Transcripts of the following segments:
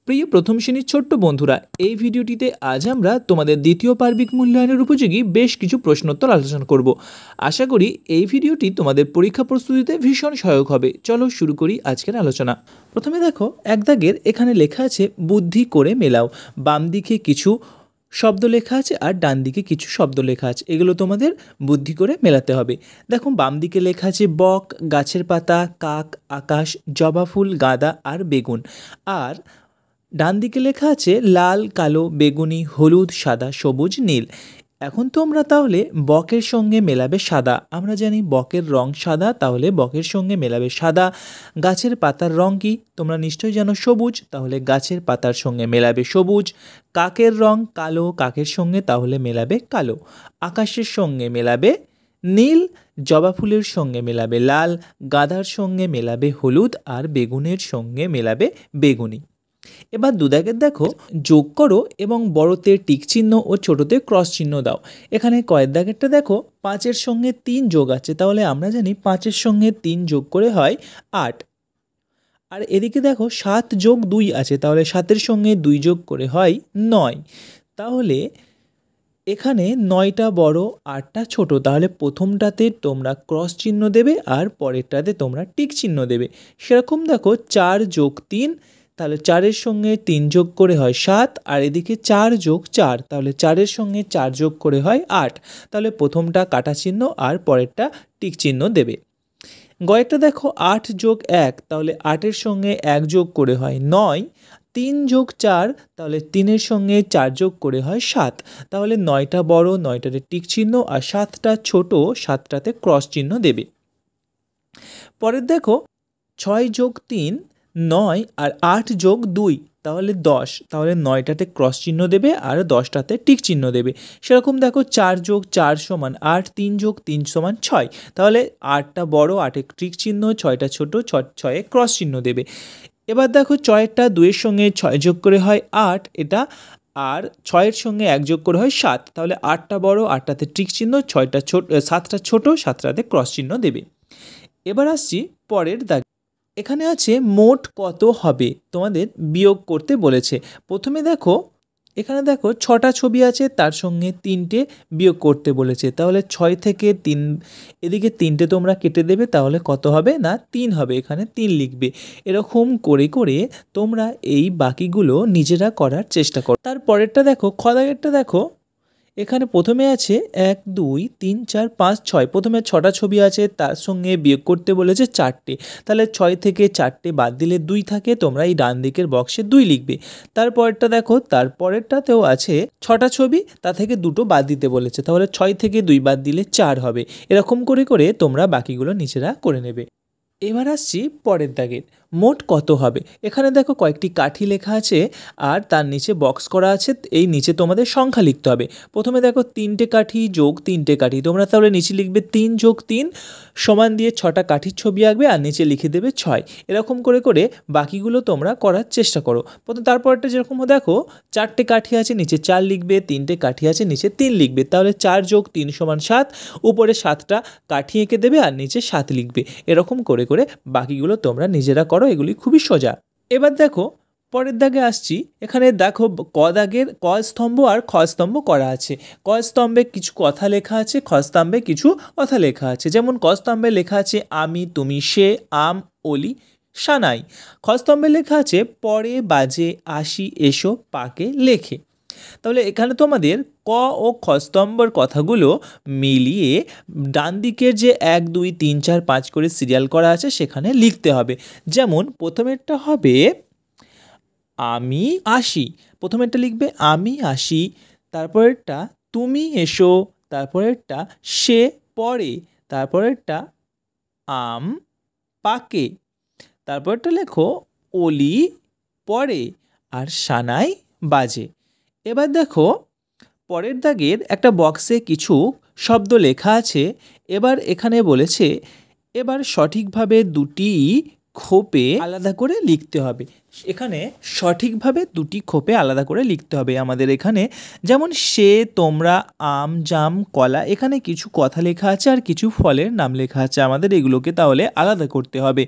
প্রিয় প্রথম শ্রেণীর ছোট্ট বন্ধুরা, এই ভিডিওটিতে আজ আমরা তোমাদের দ্বিতীয় পার্বিক মূল্যায়নের উপযোগী বেশ কিছু প্রশ্নোত্তর আলোচনা করব। আশা করি এই ভিডিওটি তোমাদের পরীক্ষা প্রস্তুতিতে ভীষণ সহায়ক হবে। চলো শুরু করি আজকের আলোচনা। প্রথমে দেখো, এক দাগের এখানে লেখা আছে বুদ্ধি করে মেলাও। বাম দিকে কিছু শব্দ লেখা আছে আর ডান দিকে কিছু শব্দ লেখা আছে, এগুলো তোমাদের বুদ্ধি করে মেলাতে হবে। দেখো, বাম দিকে লেখা আছে বক, গাছের পাতা, কাক, আকাশ, জবা ফুল, গাঁদা আর বেগুন। আর ডান দিকে লেখা আছে লাল, কালো, বেগুনি, হলুদ, সাদা, সবুজ, নীল। এখন তোমরা তাহলে বকের সঙ্গে মেলাবে সাদা। আমরা জানি বকের রং সাদা, তাহলে বকের সঙ্গে মেলাবে সাদা। গাছের পাতার রং কি? তোমরা নিশ্চয়ই জানো সবুজ, তাহলে গাছের পাতার সঙ্গে মেলাবে সবুজ। কাকের রং কালো, কাকের সঙ্গে তাহলে মেলাবে কালো। আকাশের সঙ্গে মেলাবে নীল, জবা ফুলের সঙ্গে মেলাবে লাল, গাঁদার সঙ্গে মেলাবে হলুদ আর বেগুনের সঙ্গে মেলাবে বেগুনি। এবার দুদাগের দেখো, যোগ করো এবং বড়তে টিক চিহ্ন ও ছোটতে ক্রস চিহ্ন দাও। এখানে কয়ের দাগেরটা দেখো, 5-এর সঙ্গে 3 যোগ আছে, তাহলে আমরা জানি 5-এর সঙ্গে 3 যোগ করে হয় 8। আর এদিকে দেখো 7 যোগ 2 আছে, তাহলে 7-এর সঙ্গে 2 যোগ করে হয় 9। তাহলে এখানে 9টা বড় 8টা ছোট, তাহলে প্রথমটাতে তোমরা ক্রস চিহ্ন দেবে আর পরেরটাতে তোমরা টিক চিহ্ন দেবে। সেরকম দেখো 4 যোগ 3, তাহলে 4-এর সঙ্গে 3 যোগ করে হয় 7, আর এদিকে 4 যোগ 4, তাহলে 4-এর সঙ্গে 4 যোগ করে হয় 8। তাহলে প্রথমটা কাটা চিহ্ন আর পরেরটা টিক চিহ্ন দেবে। গয়েরটা দেখো 8 যোগ 1, তাহলে 8-এর সঙ্গে 1 যোগ করে হয় 9। 3 যোগ 4, তাহলে 3-এর সঙ্গে 4 যোগ করে হয় 7। তাহলে 9টা বড়, 9টাতে টিক চিহ্ন আর 7টা ছোট, 7টাতে ক্রস চিহ্ন দেবে। পরের দেখো 6 যোগ 3 9, আর 8 যোগ 2 তাহলে 10, তাহলে 9টাতে ক্রস চিহ্ন দেবে আর 10টাতে টিক চিহ্ন দেবে। সেরকম দেখো 4 যোগ 4 সমান 8, 3 যোগ 3 সমান 6, তাহলে 8টা বড়, 8-এ টিক চিহ্ন, 6টা ছোট, 6-এ ক্রস চিহ্ন দেবে। এবার দেখো 6-এরটা 2-এর সঙ্গে 6 যোগ করে হয় 8 এটা, আর 6-এর সঙ্গে 1 যোগ করে হয় 7, তাহলে 8টা বড়, 8টাতে টিক চিহ্ন, 6টা ছোট, 7টা ছোট, 7টাতে ক্রস চিহ্ন দেবে। এবার আসছি পরের দাগ। এখানে আছে মোট কত হবে, তোমাদের বিয়োগ করতে বলেছে। প্রথমে দেখো, এখানে দেখো 6টা ছবি আছে, তার সঙ্গে 3টে বিয়োগ করতে বলেছে। তাহলে 6 থেকে 3, এদিকে 3টে তোমরা কেটে দেবে, তাহলে কত হবে না 3 হবে, এখানে 3 লিখবে। এরকম করে করে তোমরা এই বাকিগুলো নিজেরা করার চেষ্টা করো। তারপরেরটা দেখো, খদাগেরটা দেখো, এখানে প্রথমে আছে 1 2 3 4 5 6, প্রথমে 6টা ছবি আছে, তার সঙ্গে বিয়োগ করতে বলেছে 4টে। তাহলে 6 থেকে 4টে বাদ দিলে 2 থাকে, তোমরা এই ডান দিকের বক্সে 2 লিখবে। তারপরেরটা দেখো, তারপরেরটাতেও আছে 6টা ছবি, তা থেকে 2টো বাদ দিতে বলেছে, তাহলে 6 থেকে 2 বাদ দিলে 4 হবে। এরকম করে করে তোমরা বাকিগুলো নিজেরা করে নেবে। এবার আসছি পরের দাগের, মোট কত হবে। এখানে দেখো কয়েকটি কাঠি লেখা আছে আর তার নিচে বক্স করা আছে, এই নিচে তোমাদের সংখ্যা লিখতে হবে। প্রথমে দেখো 3টে কাঠি যোগ 3টে কাঠি, তোমরা তাহলে নিচে লিখবে 3 যোগ 3 সমান দিয়ে 6টা কাঠির ছবি আঁকবে আর নিচে লিখে দেবে 6। এরকম করে করে বাকিগুলো তোমরা করার চেষ্টা করো। তারপরটা যেরকম দেখো 4টে কাঠি আছে, নিচে 4 লিখবে, 3টে কাঠি আছে, নিচে 3 লিখবে, তাহলে 4 যোগ 3 সমান 7, উপরে 7টা কাঠি এঁকে দেবে আর নিচে 7 লিখবে। এরকম করে করে বাকিগুলো তোমরা নিজেরা করো, এগুলি খুবই সোজা। এবার দেখো পরের দাগে আসছি। এখানে দেখো ক দাগের ক স্তম্ভ আর খ স্তম্ভ করা আছে। ক স্তম্ভে কিছু কথা লেখা আছে, খ স্তম্ভে কিছু কথা লেখা আছে। যেমন ক স্তম্ভে লেখা আছে আমি, তুমি, সে, আম, অলি, সানাই। খ স্তম্ভে লেখা আছে পরে, বাজে, আসি, এসো, পাকে, লেখে। তাহলে এখানে তোমাদের ক ও খ স্তম্ভের কথাগুলো মিলিয়ে ডান দিকের যে 1 2 3 4 5 করে সিরিয়াল করা আছে সেখানে লিখতে হবে। যেমন প্রথমেরটা হবে আমি আসি, প্রথমেরটা লিখবে আমি আসি, তারপরেরটা তুমি এসো, তারপরেরটা সে পড়ে, তারপরেরটা আম পাকে, তারপরেরটা লেখো অলি পড়ে আর সানাই বাজে। এবার দেখো পরের দাগের একটা বক্সে কিছু শব্দ লেখা আছে। এবার এখানে বলেছে এবার সঠিকভাবে দুটি খোপে আলাদা করে লিখতে হবে। এখানে সঠিকভাবে দুটি খোপে আলাদা করে লিখতে হবে আমাদের। এখানে যেমন সে, তোমরা, আম, জাম, কলা, এখানে কিছু কথা লেখা আছে আর কিছু ফলের নাম লেখা আছে, আমাদের এগুলোকে তাহলে আলাদা করতে হবে।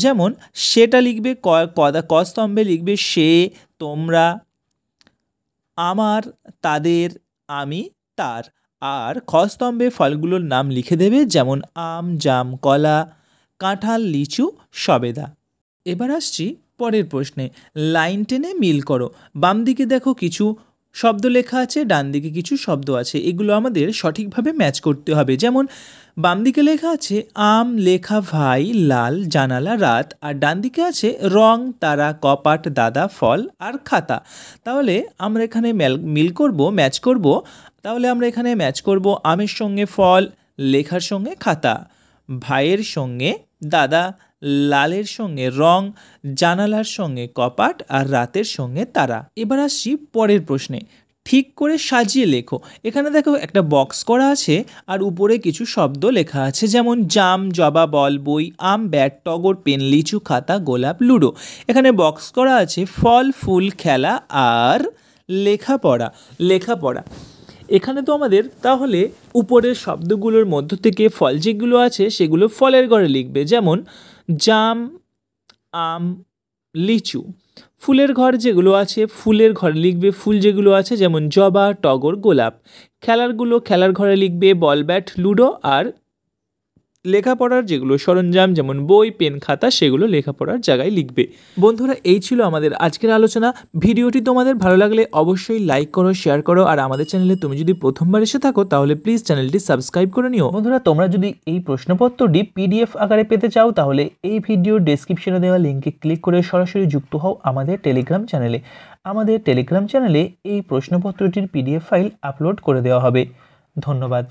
যেমন সেটা লিখবে ক স্তম্ভে লিখবে সে, তোমরা, আমার, তাদের, আমি, তার। আর খ স্তম্ভে ফলগুলোর নাম লিখে দেবে, যেমন আম, জাম, কলা, কাঁঠাল, লিচু, সবেদা। এবার আসছি পরের প্রশ্নে। লাইন টেনে মিল করো। বাম দিকে দেখো কিছু শব্দ লেখা আছে, ডান দিকে কিছু শব্দ আছে, এগুলো আমাদের সঠিকভাবে ম্যাচ করতে হবে। যেমন বাম দিকে লেখা আছে আম, লেখা, ভাই, লাল, জানালা, রাত। আর ডান দিকে আছে রং, তারা, কপাট, দাদা, ফল আর খাতা। তাহলে আমরা এখানে মিল করব, ম্যাচ করব। তাহলে আমরা এখানে ম্যাচ করব আমের সঙ্গে ফল, লেখার সঙ্গে খাতা, ভাইয়ের সঙ্গে দাদা, লালের সঙ্গে রং, জানালার সঙ্গে কপাট আর রাতের সঙ্গে তারা। এবার আসছি পরের প্রশ্নে। ঠিক করে সাজিয়ে লেখো। এখানে দেখো একটা বক্স করা আছে আর উপরে কিছু শব্দ লেখা আছে, যেমন জাম, জবা, বল, বই, আম, ব্যাট, টগর, পেন, লিচু, খাতা, গোলাপ, লুডো। এখানে বক্স করা আছে ফল, ফুল, খেলা আর লেখাপড়া। লেখাপড়া এখানে তো আমাদের তাহলে উপরের শব্দগুলোর মধ্য থেকে ফল যেগুলো আছে সেগুলো ফলের ঘরে লিখবে, যেমন জাম, আম, লিচু। ফুলের ঘর যেগুলো আছে ফুলের ঘরে লিখবে ফুল যেগুলো আছে, যেমন জবা, টগর, গোলাপ। খেলারগুলো খেলার ঘরে লিখবে বল, ব্যাট, লুডো। আর লেখাপড়ার যেগুলো সরঞ্জাম, যেমন বই, পেন, খাতা, সেগুলো লেখাপড়ার জায়গায় লিখবে। বন্ধুরা, এই ছিল আমাদের আজকের আলোচনা। ভিডিওটি তোমাদের ভালো লাগলে অবশ্যই লাইক করো, শেয়ার করো। আর আমাদের চ্যানেলে তুমি যদি প্রথমবার এসে থাকো তাহলে প্লিজ চ্যানেলটি সাবস্ক্রাইব করে নিও। বন্ধুরা, তোমরা যদি এই প্রশ্নপত্রটি PDF আকারে পেতে চাও তাহলে এই ভিডিওর ডেসক্রিপশনে দেওয়া লিঙ্কে ক্লিক করে সরাসরি যুক্ত হও আমাদের টেলিগ্রাম চ্যানেলে। আমাদের টেলিগ্রাম চ্যানেলে এই প্রশ্নপত্রটির PDF ফাইল আপলোড করে দেওয়া হবে। ধন্যবাদ।